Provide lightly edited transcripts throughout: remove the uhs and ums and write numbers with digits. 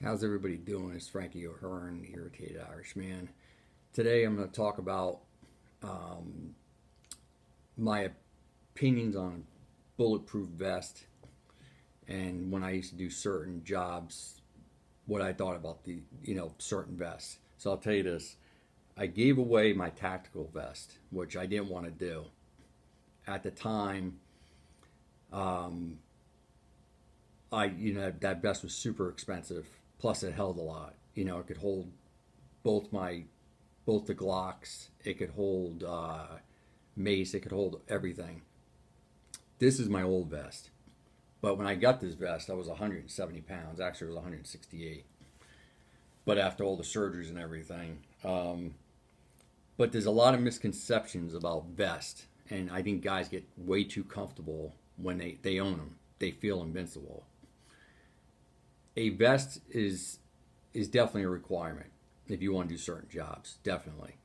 How's everybody doing? It's Frankie O'Hearn, the Irritated Irishman. Today I'm going to talk about um, my opinions on bulletproof vest and when I used to do certain jobs, what I thought about the certain vests. So I'll tell you this: I gave away my tactical vest, which I didn't want to do at the time. Um, that vest was super expensive. Plus, it held a lot. It could hold both my both the Glocks. It could hold mace. It could hold everything. This is my old vest. But when I got this vest, I was 170 pounds. Actually, it was 168. But after all the surgeries and everything, but there's a lot of misconceptions about vest, and I think guys get way too comfortable when they own them. They feel invincible. A vest is definitely a requirement if you want to do certain jobs. Definitely.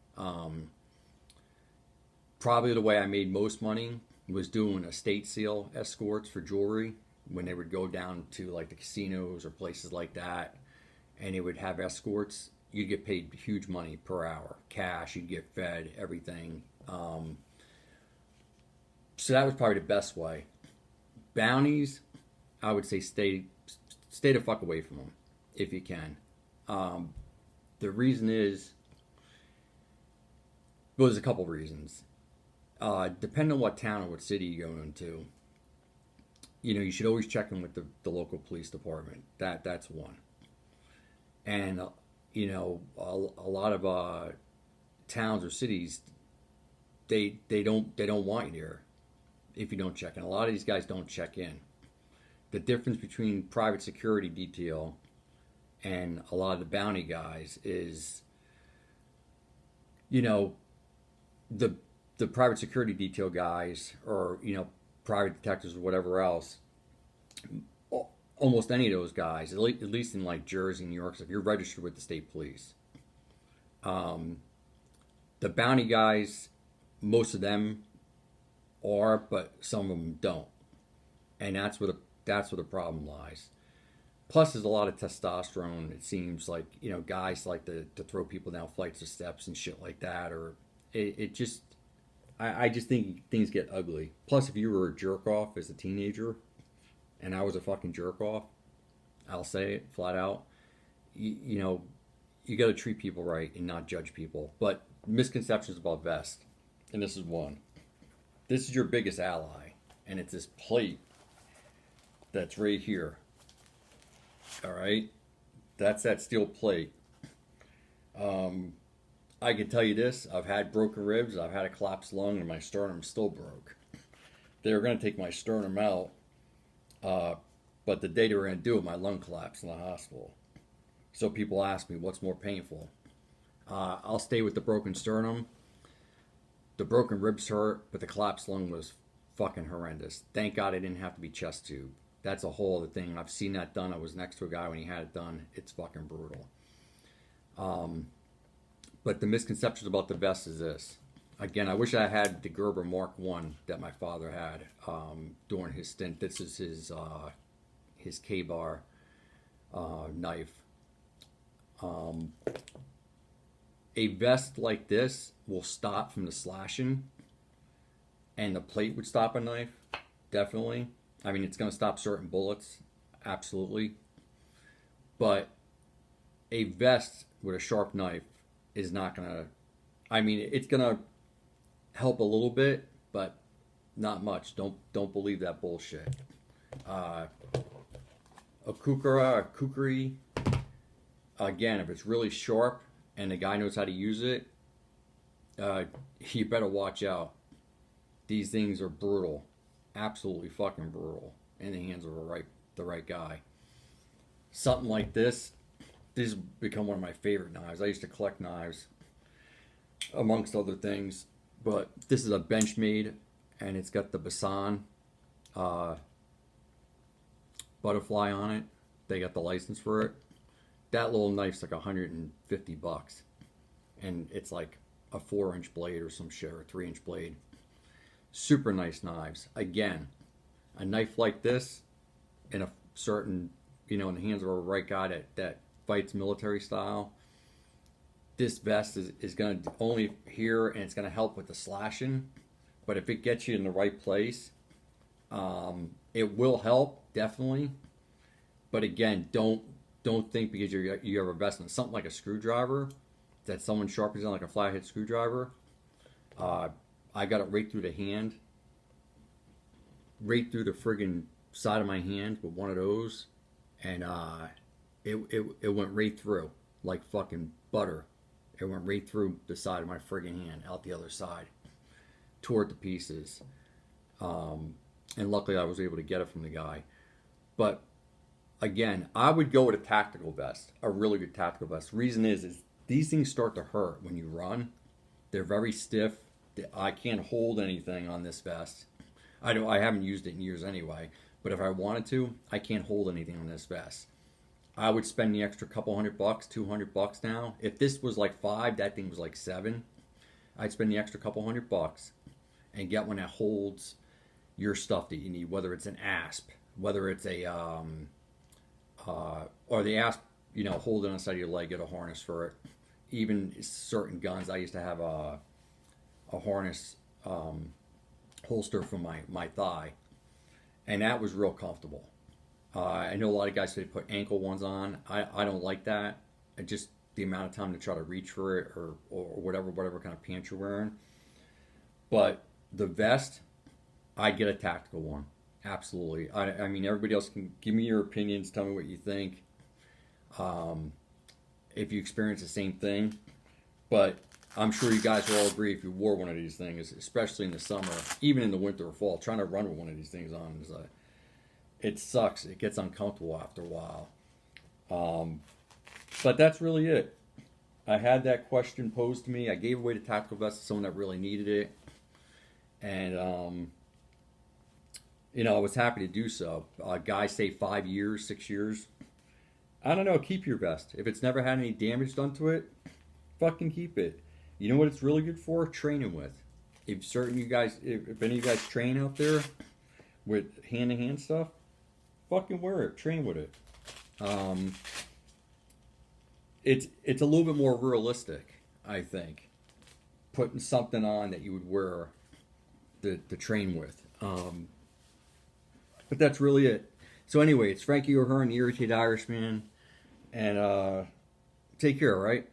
Probably the way I made most money was doing estate sale escorts for jewelry when they would go down to like the casinos or places like that, and they would have escorts. You'd get paid huge money per hour, cash. You'd get fed everything. So that was probably the best way. Bounties, I would say stay the fuck away from them if you can. Um, the reason is, well, there's a couple reasons. Depending on what town or what city you go into, you should always check in with the local police department. That's one. And a lot of towns or cities, they don't want you there if you don't check in. A lot of these guys don't check in. The difference between private security detail and a lot of the bounty guys is, you know, the the private security detail guys or private detectives or whatever else. Almost any of those guys, at least in like Jersey, New York, if you're registered with the state police, um, the bounty guys, most of them are, but some of them don't, and that's where the problem lies. Plus, there's a lot of testosterone. It seems like guys like to throw people down flights of steps and shit like that, or it just I just think things get ugly. Plus, if you were a jerk off as a teenager, and I was a fucking jerk off, I'll say it flat out. You know, you got to treat people right and not judge people. But misconceptions about vest, and this is one. This is your biggest ally, and it's this plate that's right here. All right, that's that steel plate. Um, I can tell you this: I've had broken ribs, I've had a collapsed lung, and my sternum still broke. They were going to take my sternum out, uh, but the day they were going to do it, my lung collapsed in the hospital. So people ask me, what's more painful? I'll stay with the broken sternum. The broken ribs hurt, but the collapsed lung was fucking horrendous. Thank God I didn't have to be chest tube. That's a whole other thing. I've seen that done. I was next to a guy when he had it done. It's fucking brutal. Um, but the misconceptions about the vest is this. Again, I wish I had the Gerber Mark One that my father had during his stint. This is his K-bar knife. Um, a vest like this will stop from the slashing, and the plate would stop a knife, definitely. I mean, it's going to stop certain bullets, absolutely. But a vest with a sharp knife is not going to. I mean, it's going to help a little bit, but not much. Don't believe that bullshit. Uh, a kukri, again, if it's really sharp and the guy knows how to use it, uh, you better watch out. These things are brutal, absolutely fucking brutal in the hands of the right guy. Something like this has become one of my favorite knives. I used to collect knives, amongst other things, but this is a Benchmade, and it's got the Basan uh, butterfly on it. They got the license for it. That little knife's like $150, and it's like a 4-inch blade or some shit, or a 3-inch blade. Super nice knives. Again, a knife like this in a certain in the hands of a right guy that fights military style, this vest is going to only here, and it's going to help with the slashing. But if it gets you in the right place, it will help definitely. But again, don't think because you have a vest on something like a screwdriver that someone sharpens on like a flathead screwdriver. I got it right through the hand, right through the friggin' side of my hand with one of those, and it went right through like fucking butter. It went right through the side of my friggin' hand, out the other side, tore it to pieces. And luckily I was able to get it from the guy. But again, I would go with a tactical vest, a really good tactical vest. Reason is these things start to hurt when you run. They're very stiff. I can't hold anything on this vest. I haven't used it in years anyway, but if I wanted to, I can't hold anything on this vest. I would spend the extra couple $100, $200 now. If this was like $5, that thing was like $7. I'd spend the extra couple $100 and get one that holds your stuff that you need, whether it's an asp, whether it's a or the asp, hold it on the side of your leg, get a harness for it. Even certain guns, I used to have a harness holster for my thigh, and that was real comfortable. I know a lot of guys say they put ankle ones on. I don't like that. Just the amount of time to try to reach for it, or whatever kind of pants you're wearing. But the vest, I'd get a tactical one. Absolutely. I mean, everybody else can give me your opinions. Tell me what you think. If you experience the same thing. But I'm sure you guys will all agree if you wore one of these things, especially in the summer, even in the winter or fall, trying to run with one of these things on is it sucks. It gets uncomfortable after a while. But that's really it. I had that question posed to me. I gave away the tactical vest to someone that really needed it. And, I was happy to do so. Guys say 5 years, 6 years. I don't know. Keep your vest. If it's never had any damage done to it, fucking keep it. You know what it's really good for? Training with. If any of you guys train out there with hand-to-hand stuff, fucking wear it. Train with it. It's a little bit more realistic, I think. Putting something on that you would wear to train with. But that's really it. So anyway, it's Frankie O'Hearn, the Irritated Irishman. And take care, all right?